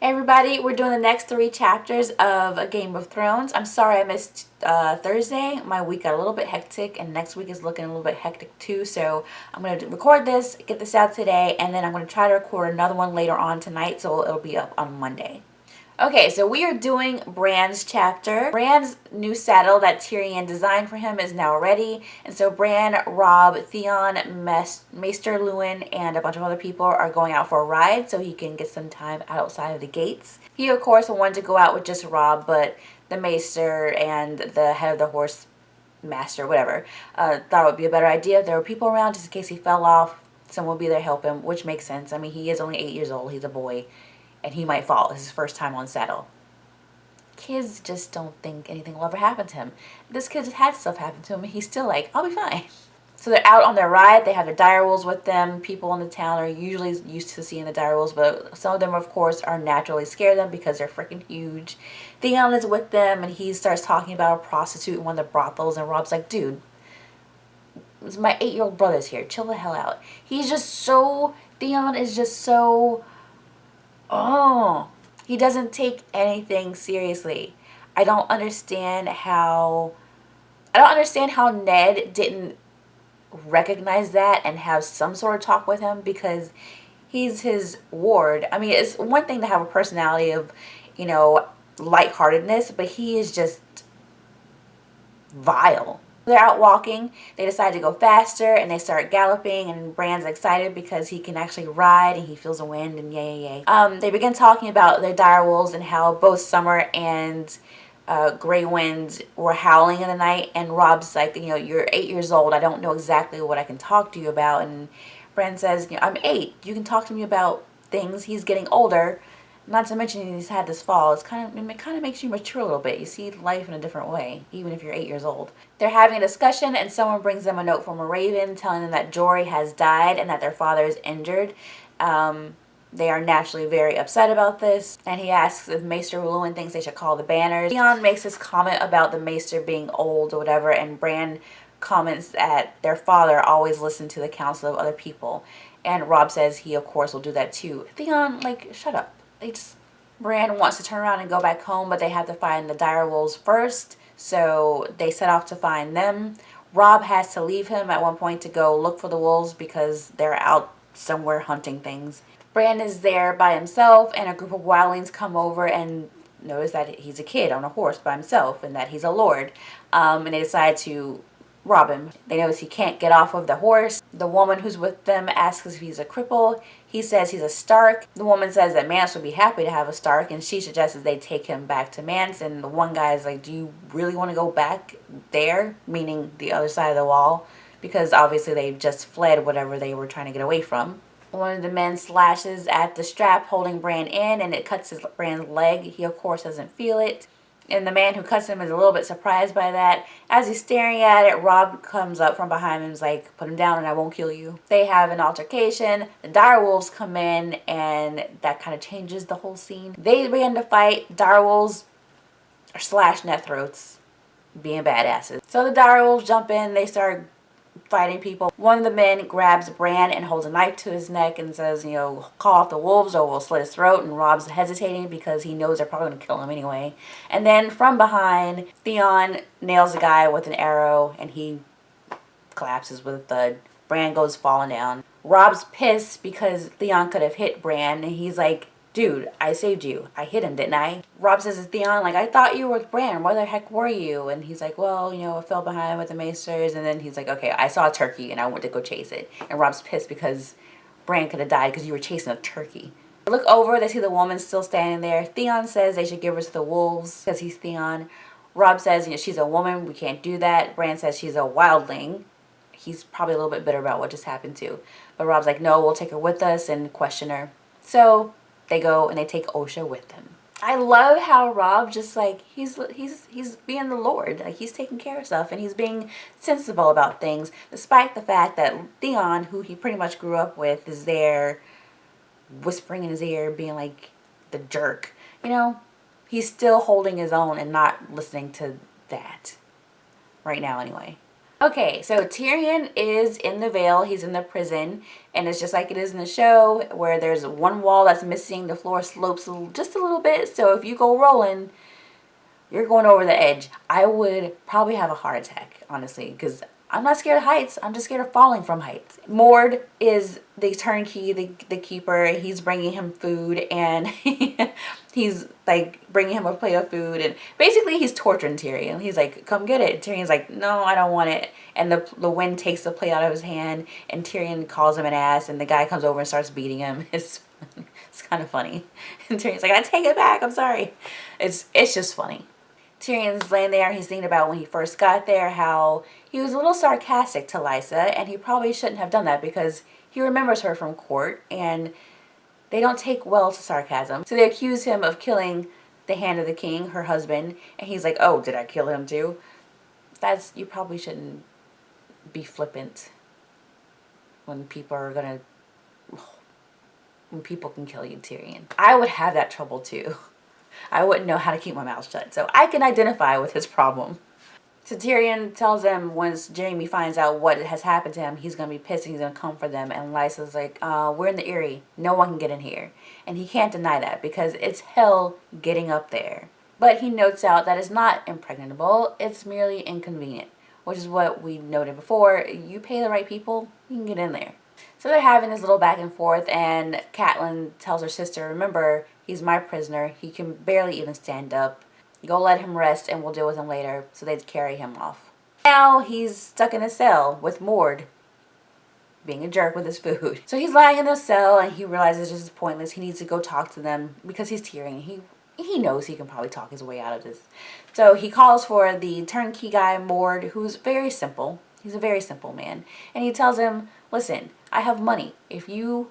Hey everybody, we're doing the next 3 chapters of A Game of Thrones. I'm sorry I missed Thursday. My week got a little bit hectic, and next week is looking a little bit hectic too. So I'm going to record this, get this out today, and then I'm going to try to record another one later on tonight, so it'll be up on Monday. Okay, so we are doing Bran's chapter. Bran's new saddle that Tyrion designed for him is now ready. And so Bran, Robb, Theon, Maester Luwin, and a bunch of other people are going out for a ride so he can get some time outside of the gates. He, of course, wanted to go out with just Robb, but the Maester and the head of the horse master, whatever, thought it would be a better idea if there were people around just in case he fell off. Someone would be there to help him, which makes sense. I mean, he is only 8 years old. He's a boy. And he might fall. It's his first time on saddle. Kids just don't think anything will ever happen to him. This kid just had stuff happen to him, and he's still like, I'll be fine. So they're out on their ride. They have their direwolves with them. People in the town are usually used to seeing the direwolves, but some of them, of course, are naturally scared of them because they're freaking huge. Theon is with them, and he starts talking about a prostitute in one of the brothels, and Robb's like, dude, my 8-year-old brother's here. Chill the hell out. He's just so... Theon is just so... Oh, he doesn't take anything seriously. I don't understand how Ned didn't recognize that and have some sort of talk with him, because he's his ward. I mean, it's one thing to have a personality of, lightheartedness, but he is just vile. They're out walking. They decide to go faster and they start galloping, and Bran's excited because he can actually ride and he feels the wind and yay, yay, yay. They begin talking about their direwolves and how both Summer and Grey Wind were howling in the night, and Robb's like, you're 8 years old. I don't know exactly what I can talk to you about. And Bran says, I'm 8. You can talk to me about things. He's getting older. Not to mention he's had this fall. It kind of makes you mature a little bit. You see life in a different way, even if you're 8 years old. They're having a discussion, and someone brings them a note from a raven telling them that Jory has died and that their father is injured. They are naturally very upset about this, and he asks if Maester Luwin thinks they should call the banners. Theon makes this comment about the Maester being old or whatever, and Bran comments that their father always listened to the counsel of other people. And Robb says he, of course, will do that too. Theon, shut up. Bran wants to turn around and go back home, but they have to find the direwolves first, so they set off to find them. Robb has to leave him at one point to go look for the wolves because they're out somewhere hunting things. Bran is there by himself, and a group of wildlings come over and notice that he's a kid on a horse by himself and that he's a lord, and they decide to rob him. They notice he can't get off of the horse. The woman who's with them asks if he's a cripple. He says he's a Stark. The woman says that Mance would be happy to have a Stark, and she suggests that they take him back to Mance. And the one guy is like, do you really want to go back there? Meaning the other side of the wall. Because obviously they just fled whatever they were trying to get away from. One of the men slashes at the strap holding Bran in, and it cuts Bran's leg. He, of course, doesn't feel it. And the man who cuts him is a little bit surprised by that. As he's staring at it, Robb comes up from behind him and is like, put him down and I won't kill you. They have an altercation. The direwolves come in, and that kind of changes the whole scene. They begin to fight. Direwolves slash net throats, being badasses. So the direwolves jump in. They start fighting people. One of the men grabs Bran and holds a knife to his neck and says, call off the wolves or we'll slit his throat. And Robb's hesitating because he knows they're probably going to kill him anyway. And then from behind, Theon nails a guy with an arrow and he collapses with a thud. Bran goes falling down. Robb's pissed because Theon could have hit Bran, and he's like, dude, I saved you. I hit him, didn't I? Robb says to Theon, I thought you were with Bran. Where the heck were you? And he's like, well, I fell behind with the Maesters. And then he's like, okay, I saw a turkey and I went to go chase it. And Robb's pissed because Bran could have died because you were chasing a turkey. They look over, they see the woman still standing there. Theon says they should give her to the wolves because he's Theon. Robb says, she's a woman, we can't do that. Bran says she's a wildling. He's probably a little bit bitter about what just happened too. But Robb's like, no, we'll take her with us and question her. So they go and they take Osha with them. I love how Robb just he's being the Lord. He's taking care of stuff and he's being sensible about things, despite the fact that Theon, who he pretty much grew up with, is there whispering in his ear, being like the jerk. He's still holding his own and not listening to that. Right now, anyway. Okay, so Tyrion is in the Vale. He's in the prison, and it's just like it is in the show, where there's one wall that's missing. The floor slopes just a little bit, so if you go rolling, you're going over the edge. I would probably have a heart attack, honestly, because I'm not scared of heights. I'm just scared of falling from heights. Mord is the turnkey, the keeper. He's bringing him food, and he's like bringing him a plate of food, and basically he's torturing Tyrion. He's like, "Come get it." Tyrion's like, "No, I don't want it." And the wind takes the plate out of his hand, and Tyrion calls him an ass, and the guy comes over and starts beating him. It's kind of funny. And Tyrion's like, "I take it back. I'm sorry." It's just funny. Tyrion's laying there and he's thinking about when he first got there, how he was a little sarcastic to Lysa, and he probably shouldn't have done that because he remembers her from court, and they don't take well to sarcasm. So they accuse him of killing the Hand of the King, her husband, and he's like, "Oh, did I kill him too?" You probably shouldn't be flippant when people are gonna, when people can kill you, Tyrion. I would have that trouble too. I wouldn't know how to keep my mouth shut, so I can identify with his problem. So Tyrion tells them once Jaime finds out what has happened to him, he's going to be pissed and he's going to come for them. And Lysa's like, we're in the Eyrie. No one can get in here. And he can't deny that because it's hell getting up there. But he notes out that it's not impregnable. It's merely inconvenient, which is what we noted before. You pay the right people, you can get in there. So they're having this little back and forth, and Catelyn tells her sister, "Remember, he's my prisoner. He can barely even stand up. Go let him rest and we'll deal with him later." So they'd carry him off. Now he's stuck in a cell with Mord being a jerk with his food. So he's lying in the cell and he realizes this is pointless. He needs to go talk to them because he's Tyrion. He knows he can probably talk his way out of this. So he calls for the turnkey guy, Mord, who's very simple. He's a very simple man. And he tells him, "Listen, I have money. If you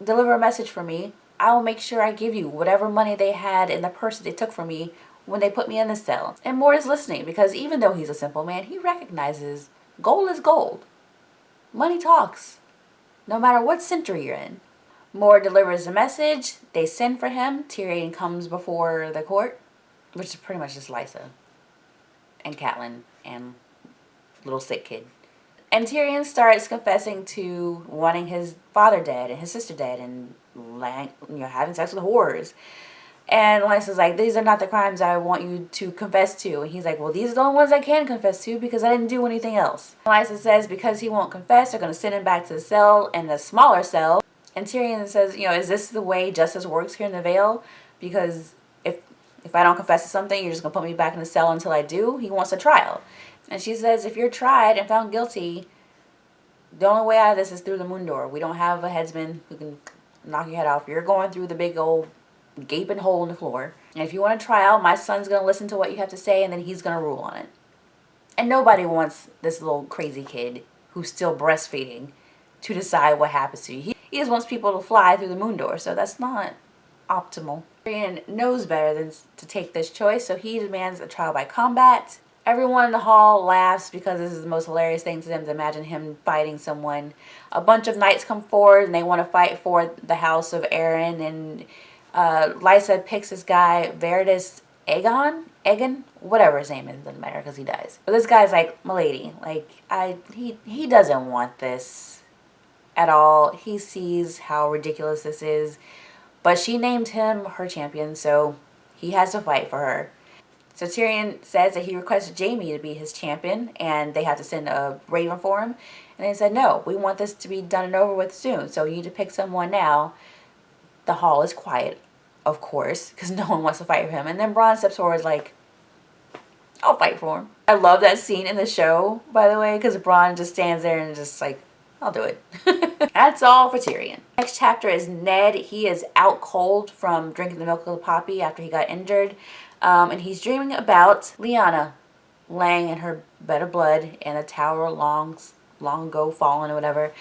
deliver a message for me, I will make sure I give you whatever money they had in the purse that they took from me when they put me in the cell." And Mord is listening because even though he's a simple man, he recognizes gold is gold. Money talks, no matter what century you're in. Mord delivers a message. They send for him. Tyrion comes before the court, which is pretty much just Lysa and Catelyn and little sick kid. And Tyrion starts confessing to wanting his father dead and his sister dead and having sex with whores. And Lysa's like, "These are not the crimes I want you to confess to." And he's like, "Well, these are the only ones I can confess to because I didn't do anything else." And Lysa says because he won't confess, they're going to send him back to the cell, in a smaller cell. And Tyrion says, "Is this the way justice works here in the Vale? Because if I don't confess to something, you're just going to put me back in the cell until I do?" He wants a trial. And she says, "If you're tried and found guilty, the only way out of this is through the moon door. We don't have a headsman who can knock your head off. You're going through the big old gaping hole in the floor. And if you want a trial, my son's going to listen to what you have to say, and then he's going to rule on it." And nobody wants this little crazy kid who's still breastfeeding to decide what happens to you. He just wants people to fly through the moon door, so that's not optimal. Tyrion knows better than to take this choice, so he demands a trial by combat. Everyone in the hall laughs because this is the most hilarious thing to them to imagine him fighting someone. A bunch of knights come forward and they want to fight for the house of Aaron, and Lysa picks this guy, Verdus Egon, whatever his name is, doesn't matter because he dies. But this guy's like, "Milady, he doesn't want this at all. He sees how ridiculous this is, but she named him her champion, so he has to fight for her." So Tyrion says that he requested Jaime to be his champion, and they have to send a raven for him. And they said, "No, we want this to be done and over with soon, so you need to pick someone now." The hall is quiet, of course, because no one wants to fight for him. And then Bran steps forward like, "I'll fight for him." I love that scene in the show, by the way, because Bran just stands there and just like, "I'll do it." That's all for Tyrion. Next chapter is Ned. He is out cold from drinking the milk of the poppy after he got injured. And he's dreaming about Lyanna laying in her bed of blood in a tower long ago fallen or whatever.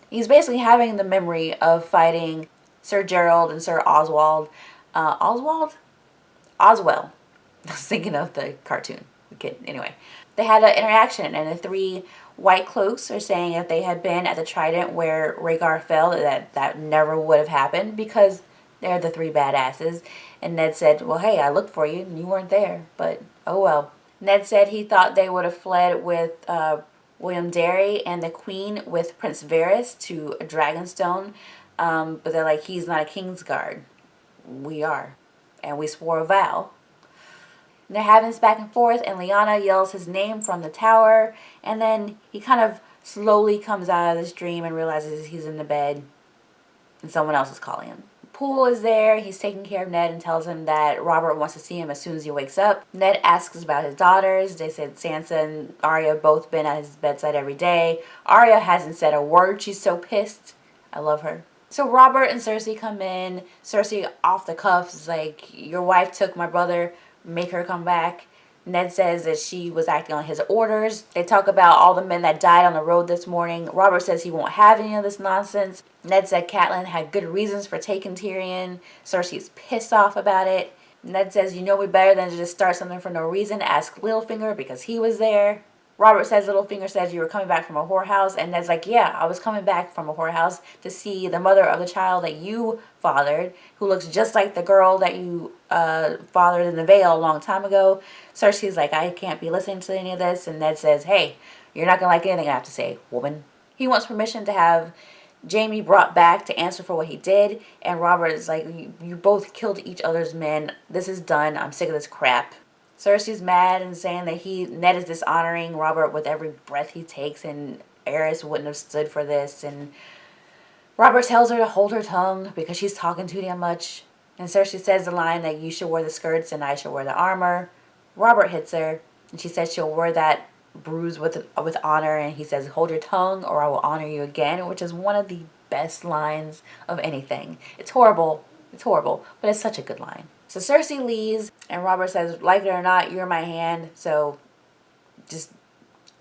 He's basically having the memory of fighting Sir Gerald and Sir Oswald. Oswell. I was thinking of the cartoon. The kid. Anyway, they had an interaction, and the three White Cloaks are saying if they had been at the Trident where Rhaegar fell, that never would have happened because they're the three badasses. And Ned said, "Well, hey, I looked for you and you weren't there, but oh well." Ned said he thought they would have fled with William Derry and the Queen with Prince Varys to Dragonstone. But they're like, he's not a Kingsguard. We are. And we swore a vow. And they're having this back and forth, and Lyanna yells his name from the tower. And then he kind of slowly comes out of this dream and realizes he's in the bed and someone else is calling him. Poole is there. He's taking care of Ned and tells him that Robert wants to see him as soon as he wakes up. Ned asks about his daughters. They said Sansa and Arya have both been at his bedside every day. Arya hasn't said a word. She's so pissed. I love her. So Robert and Cersei come in. Cersei off the cuff is like, your wife took my brother. Make her come back. Ned says that she was acting on his orders. They talk about all the men that died on the road this morning. Robert says he won't have any of this nonsense. Ned said Catelyn had good reasons for taking Tyrion. Cersei's pissed off about it. Ned says, you know me better than to just start something for no reason. Ask Littlefinger because he was there. Robert says Littlefinger says you were coming back from a whorehouse. And Ned's like, yeah, I was coming back from a whorehouse to see the mother of the child that you fathered, who looks just like the girl that you fathered in the Vale a long time ago. Cersei's like, I can't be listening to any of this. And Ned says, hey, you're not going to like anything I have to say, woman. He wants permission to have Jaime brought back to answer for what he did. And Robert is like, you both killed each other's men. This is done. I'm sick of this crap. Cersei's mad and saying that Ned is dishonoring Robert with every breath he takes, and Aerys wouldn't have stood for this. And Robert tells her to hold her tongue because she's talking too damn much. And Cersei says the line that you should wear the skirts and I should wear the armor. Robert hits her, and she says she'll wear that bruise with honor. And he says, hold your tongue or I will honor you again, which is one of the best lines of anything. It's horrible. It's horrible, but it's such a good line. So Cersei leaves, and Robert says, like it or not, you're my hand, so just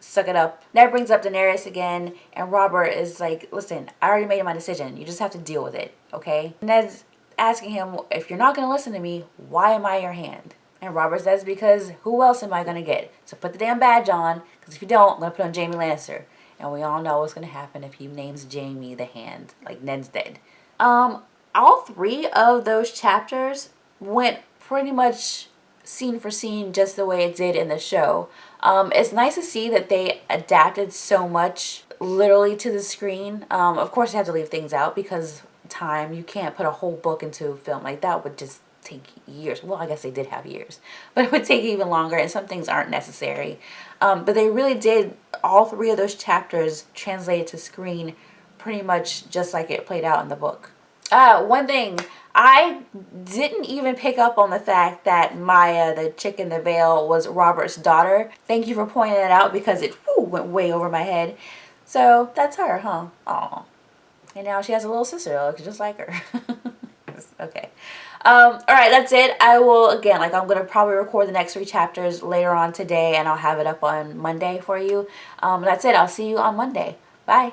suck it up. Ned brings up Daenerys again, and Robert is like, listen, I already made my decision. You just have to deal with it, okay? Ned's asking him, if you're not going to listen to me, why am I your hand? And Robert says, because who else am I going to get? So put the damn badge on, because if you don't, I'm going to put on Jaime Lannister. And we all know what's going to happen if he names Jaime the hand, like Ned's dead. All three of those chapters went pretty much scene for scene just the way it did in the show. It's nice to see that they adapted so much literally to the screen. Of course, you have to leave things out because time. You can't put a whole book into a film. Like, that would just take years. Well, I guess they did have years. But it would take even longer, and some things aren't necessary. But they really did, all three of those chapters translated to screen pretty much just like it played out in the book. One thing, I didn't even pick up on the fact that Maya, the chick in the Vale, was Robert's daughter. Thank you for pointing that out because it went way over my head. So that's her, huh? Aw. And now she has a little sister that looks just like her. Okay. Alright, that's it. I will, again, I'm going to probably record the next 3 chapters later on today, and I'll have it up on Monday for you. That's it. I'll see you on Monday. Bye.